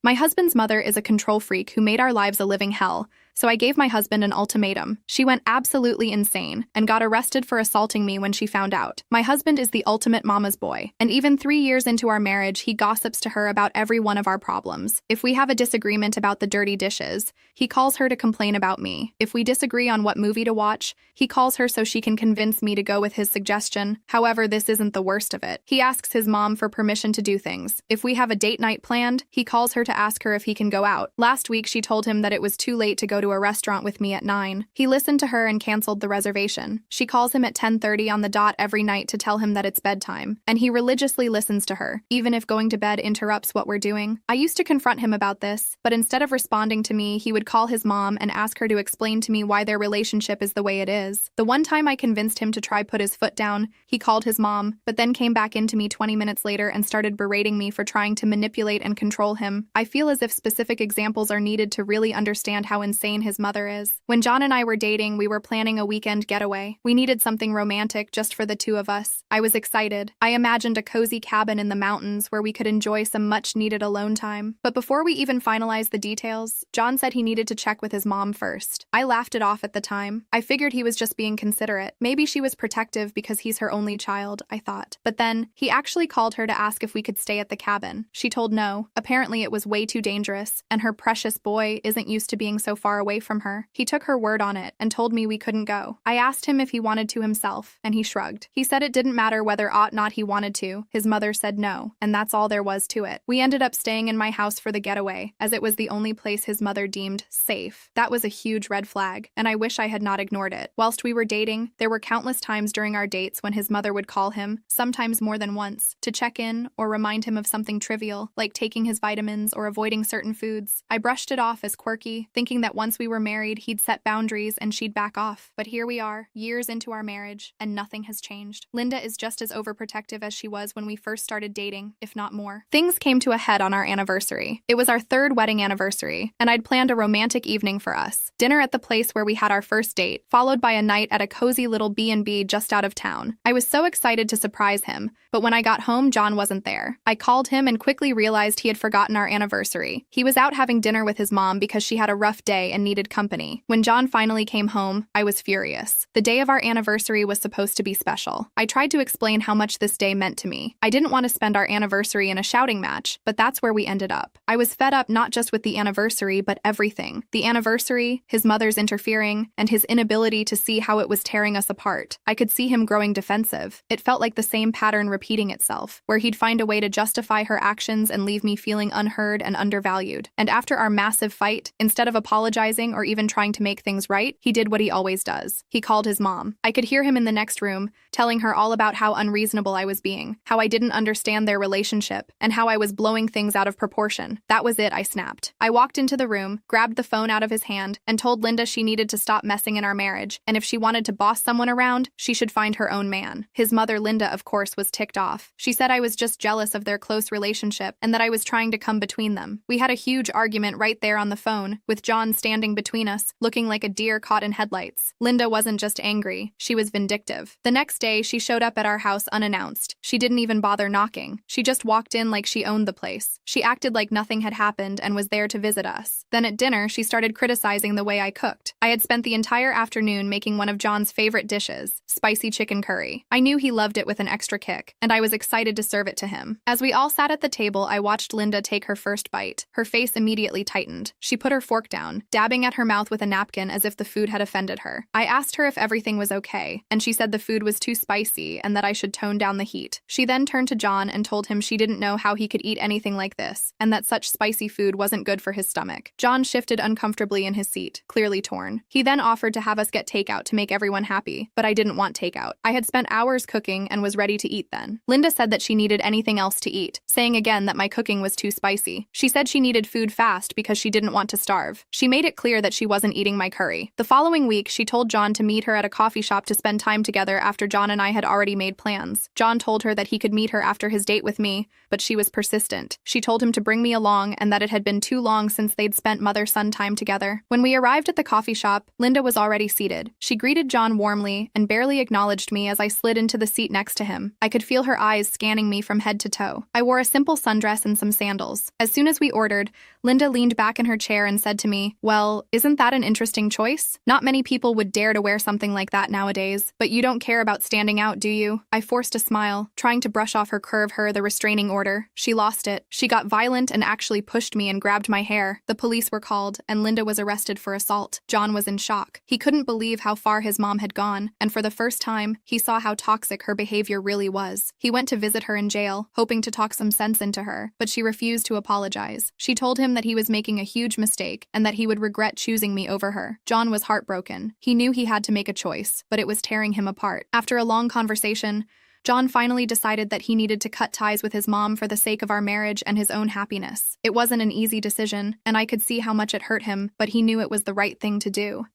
My husband's mother is a control freak who made our lives a living hell, so I gave my husband an ultimatum. She went absolutely insane and got arrested for assaulting me when she found out. My husband is the ultimate mama's boy, and even 3 years into our marriage, he gossips to her about every one of our problems. If we have a disagreement about the dirty dishes, he calls her to complain about me. If we disagree on what movie to watch, he calls her so she can convince me to go with his suggestion. However, this isn't the worst of it. He asks his mom for permission to do things. If we have a date night planned, he calls her to ask her if he can go out. Last week, she told him that it was too late to go to a restaurant with me at 9. He listened to her and canceled the reservation. She calls him at 10:30 on the dot every night to tell him that it's bedtime, and he religiously listens to her, even if going to bed interrupts what we're doing. I used to confront him about this, but instead of responding to me, he would call his mom and ask her to explain to me why their relationship is the way it is. The one time I convinced him to try put his foot down, he called his mom, but then came back into me 20 minutes later and started berating me for trying to manipulate and control him. I feel as if specific examples are needed to really understand how insane his mother is. When John and I were dating, we were planning a weekend getaway. We needed something romantic just for the two of us. I was excited. I imagined a cozy cabin in the mountains where we could enjoy some much-needed alone time. But before we even finalized the details, John said he needed to check with his mom first. I laughed it off at the time. I figured he was just being considerate. Maybe she was protective because he's her only child, I thought. But then, he actually called her to ask if we could stay at the cabin. She told no. Apparently it was way too dangerous, and her precious boy isn't used to being so far away from her. He took her word on it and told me we couldn't go. I asked him if he wanted to himself, and he shrugged. He said it didn't matter whether or not he wanted to. His mother said no, and that's all there was to it. We ended up staying in my house for the getaway, as it was the only place his mother deemed safe. That was a huge red flag, and I wish I had not ignored it. Whilst we were dating, there were countless times during our dates when his mother would call him, sometimes more than once, to check in or remind him of something trivial, like taking his vitamins or avoiding certain foods. I brushed it off as quirky, thinking that once we were married, he'd set boundaries and she'd back off. But here we are, years into our marriage, and nothing has changed. Linda is just as overprotective as she was when we first started dating, if not more. Things came to a head on our anniversary. It was our 3rd wedding anniversary, and I'd planned a romantic evening for us. Dinner at the place where we had our first date, followed by a night at a cozy little B&B just out of town. I was so excited to surprise him, but when I got home, John wasn't there. I called him and quickly realized he had forgotten our anniversary. He was out having dinner with his mom because she had a rough day and needed company. When John finally came home, I was furious. The day of our anniversary was supposed to be special. I tried to explain how much this day meant to me. I didn't want to spend our anniversary in a shouting match, but that's where we ended up. I was fed up not just with the anniversary, but everything. The anniversary, his mother's interfering, and his inability to see how it was tearing us apart. I could see him growing defensive. It felt like the same pattern repeating itself, where he'd find a way to justify her actions and leave me feeling unheard and undervalued. And after our massive fight, instead of apologizing or even trying to make things right, he did what he always does. He called his mom. I could hear him in the next room, telling her all about how unreasonable I was being, how I didn't understand their relationship, and how I was blowing things out of proportion. That was it, I snapped. I walked into the room, grabbed the phone out of his hand, and told Linda she needed to stop messing in our marriage, and if she wanted to boss someone around, she should find her own man. His mother, Linda, of course, was ticked off. She said I was just jealous of their close relationship and that I was trying to come between them. We had a huge argument right there on the phone, with John standing between us, looking like a deer caught in headlights. Linda wasn't just angry, she was vindictive. The next day, she showed up at our house unannounced. She didn't even bother knocking. She just walked in like she owned the place. She acted like nothing had happened and was there to visit us. Then at dinner, she started criticizing the way I cooked. I had spent the entire afternoon making one of John's favorite dishes, spicy chicken curry. I knew he loved it with an extra kick, and I was excited to serve it to him. As we all sat at the table, I watched Linda take her first bite. Her face immediately tightened. She put her fork down, dabbing at her mouth with a napkin as if the food had offended her. I asked her if everything was okay, and she said the food was too spicy and that I should tone down the heat. She then turned to John and told him she didn't know how he could eat anything like this, and that such spicy food wasn't good for his stomach. John shifted uncomfortably in his seat, clearly torn. He then offered to have us get takeout to make everyone happy, but I didn't want takeout. I had spent hours cooking and was ready to eat then. Linda said that she needed anything else to eat, saying again that my cooking was too spicy. She said she needed food fast because she didn't want to starve. She made it clear that she wasn't eating my curry. The following week, she told John to meet her at a coffee shop to spend time together after John and I had already made plans. John told her that he could meet her after his date with me, but she was persistent. She told him to bring me along and that it had been too long since they'd spent mother-son time together. When we arrived at the coffee shop, Linda was already seated. She greeted John warmly and barely acknowledged me as I slid into the seat next to him. I could feel her eyes scanning me from head to toe. I wore a simple sundress and some sandals. As soon as we ordered, Linda leaned back in her chair and said to me, "Well, isn't that an interesting choice? Not many people would dare to wear something like that nowadays, but you don't care about standing out, do you?" I forced a smile, trying to brush off her curve, the restraining order. She lost it. She got violent and actually pushed me and grabbed my hair. The police were called, and Linda was arrested for assault. John was in shock. He couldn't believe how far his mom had gone, and for the first time, he saw how toxic her behavior really was. He went to visit her in jail, hoping to talk some sense into her, but she refused to apologize. She told him that he was making a huge mistake and that he would regret choosing me over her. John was heartbroken. He knew he had to make a choice, but it was tearing him apart. After a long conversation, John finally decided that he needed to cut ties with his mom for the sake of our marriage and his own happiness. It wasn't an easy decision, and I could see how much it hurt him, but he knew it was the right thing to do.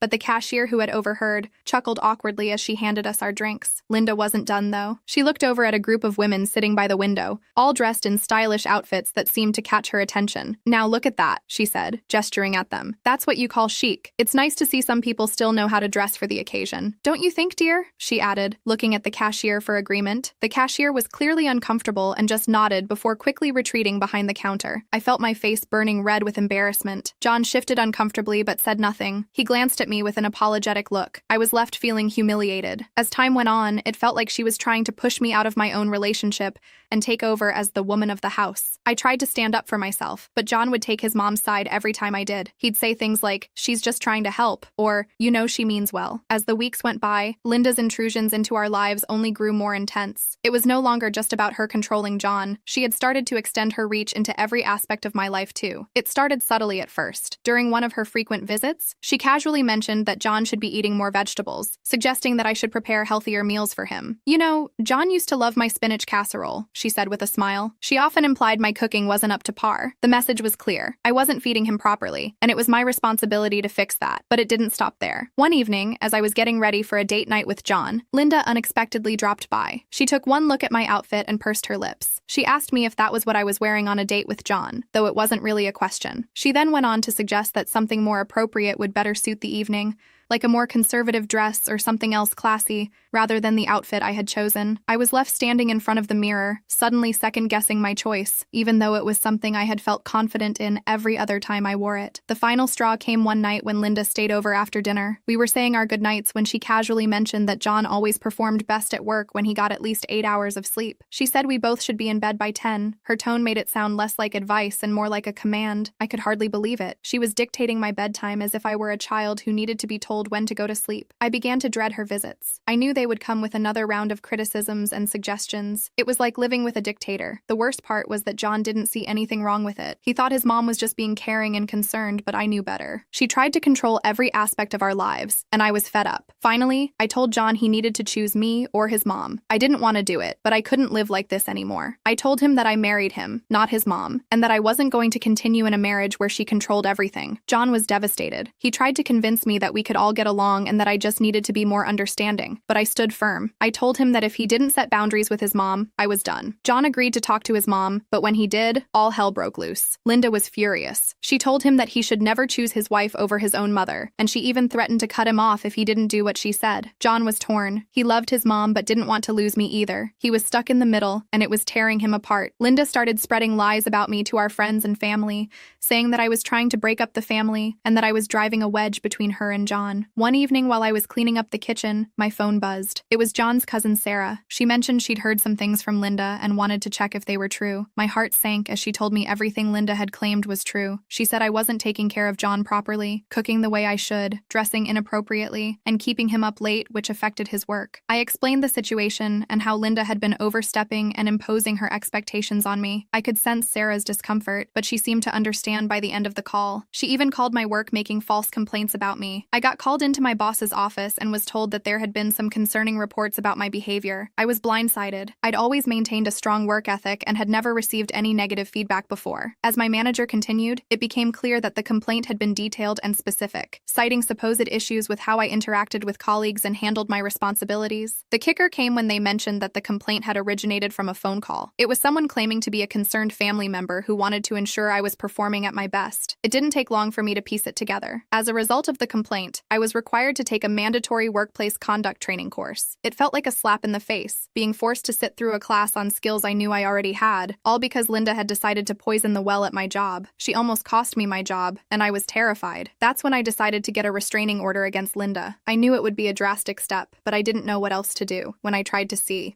But the cashier who had overheard chuckled awkwardly as she handed us our drinks. Linda wasn't done, though. She looked over at a group of women sitting by the window, all dressed in stylish outfits that seemed to catch her attention. "Now look at that," she said, gesturing at them. "That's what you call chic. It's nice to see some people still know how to dress for the occasion. Don't you think, dear?" she added, looking at the cashier for agreement. The cashier was clearly uncomfortable and just nodded before quickly retreating behind the counter. I felt my face burning red with embarrassment. John shifted uncomfortably but said nothing. He glanced at me with an apologetic look. I was left feeling humiliated. As time went on, it felt like she was trying to push me out of my own relationship and take over as the woman of the house. I tried to stand up for myself, but John would take his mom's side every time I did. He'd say things like, "She's just trying to help," or, "You know she means well." As the weeks went by, Linda's intrusions into our lives only grew more intense. It was no longer just about her controlling John. She had started to extend her reach into every aspect of my life too. It started subtly at first. During one of her frequent visits, she casually mentioned that John should be eating more vegetables, suggesting that I should prepare healthier meals for him. "You know, John used to love my spinach casserole," she said with a smile. She often implied my cooking wasn't up to par. The message was clear. I wasn't feeding him properly, and it was my responsibility to fix that. But it didn't stop there. One evening, as I was getting ready for a date night with John, Linda unexpectedly dropped by. She took one look at my outfit and pursed her lips. She asked me if that was what I was wearing on a date with John, though it wasn't really a question. She then went on to suggest that something more appropriate would better suit the evening, like a more conservative dress or something else classy, rather than the outfit I had chosen. I was left standing in front of the mirror, suddenly second-guessing my choice, even though it was something I had felt confident in every other time I wore it. The final straw came one night when Linda stayed over after dinner. We were saying our goodnights when she casually mentioned that John always performed best at work when he got at least 8 hours of sleep. She said we both should be in bed by 10. Her tone made it sound less like advice and more like a command. I could hardly believe it. She was dictating my bedtime as if I were a child who needed to be told when to go to sleep. I began to dread her visits. I knew they would come with another round of criticisms and suggestions. It was like living with a dictator. The worst part was that John didn't see anything wrong with it. He thought his mom was just being caring and concerned, but I knew better. She tried to control every aspect of our lives, and I was fed up. Finally, I told John he needed to choose me or his mom. I didn't want to do it, but I couldn't live like this anymore. I told him that I married him, not his mom, and that I wasn't going to continue in a marriage where she controlled everything. John was devastated. He tried to convince me that we could all get along and that I just needed to be more understanding, but I stood firm. I told him that if he didn't set boundaries with his mom, I was done. John agreed to talk to his mom, but when he did, all hell broke loose. Linda was furious. She told him that he should never choose his wife over his own mother, and she even threatened to cut him off if he didn't do what she said. John was torn. He loved his mom but didn't want to lose me either. He was stuck in the middle, and it was tearing him apart. Linda started spreading lies about me to our friends and family, saying that I was trying to break up the family and that I was driving a wedge between her and John. One evening while I was cleaning up the kitchen, my phone buzzed. It was John's cousin Sarah. She mentioned she'd heard some things from Linda and wanted to check if they were true. My heart sank as she told me everything Linda had claimed was true. She said I wasn't taking care of John properly, cooking the way I should, dressing inappropriately, and keeping him up late, which affected his work. I explained the situation and how Linda had been overstepping and imposing her expectations on me. I could sense Sarah's discomfort, but she seemed to understand by the end of the call. She even called my work making false complaints about me. I got called into my boss's office and was told that there had been some concerning reports about my behavior. I was blindsided. I'd always maintained a strong work ethic and had never received any negative feedback before. As my manager continued, it became clear that the complaint had been detailed and specific, citing supposed issues with how I interacted with colleagues and handled my responsibilities. The kicker came when they mentioned that the complaint had originated from a phone call. It was someone claiming to be a concerned family member who wanted to ensure I was performing at my best. It didn't take long for me to piece it together. As a result of the complaint, I was required to take a mandatory workplace conduct training course. It felt like a slap in the face, being forced to sit through a class on skills I knew I already had, all because Linda had decided to poison the well at my job. She almost cost me my job, and I was terrified. That's when I decided to get a restraining order against Linda. I knew it would be a drastic step, but I didn't know what else to do. When I tried to see